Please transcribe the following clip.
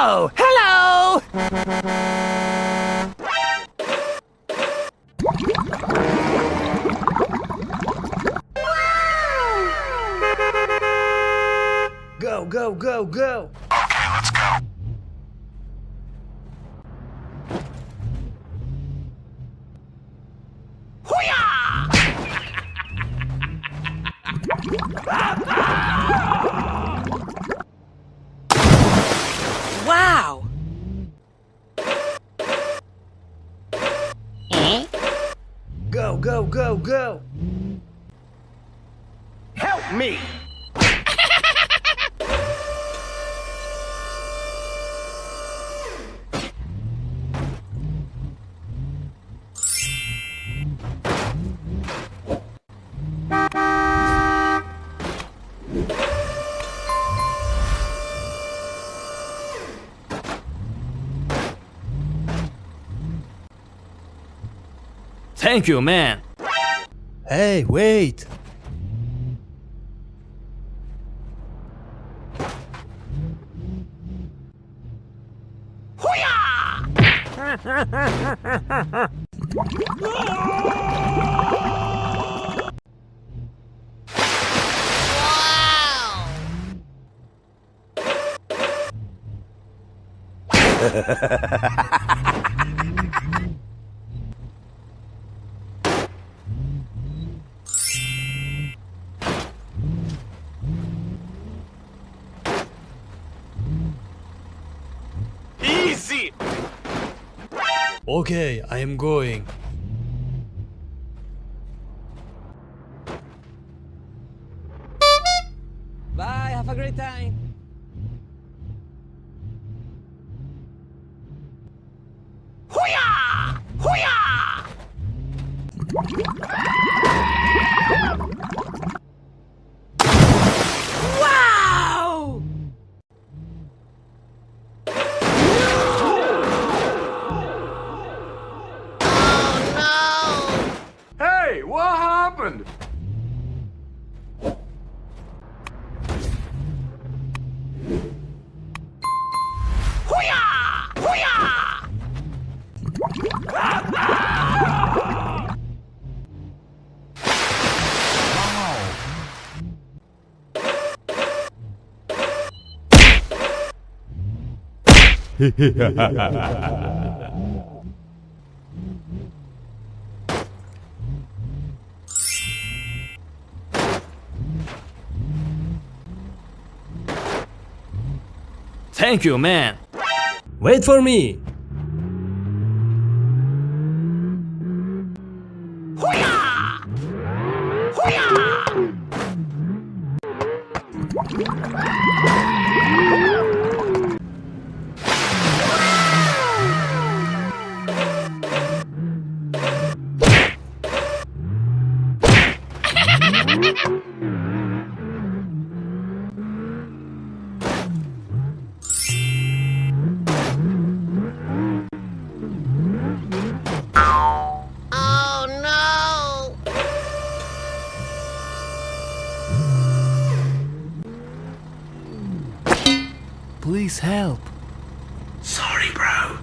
Oh, hello! Go, go, go, go! Okay, let's go. Wow! Go, go, go, go! Help me! Thank you, man! Hey, wait! Easy! Okay, I am going. Bye, have a great time. Hoo-yah! Hoo-yah! Wow! Hey, what happened? Hoo-yah! Hoo-yah! Thank you, man! Wait for me! Hoo-yah! Hoo-yah! Please help. Sorry, bro.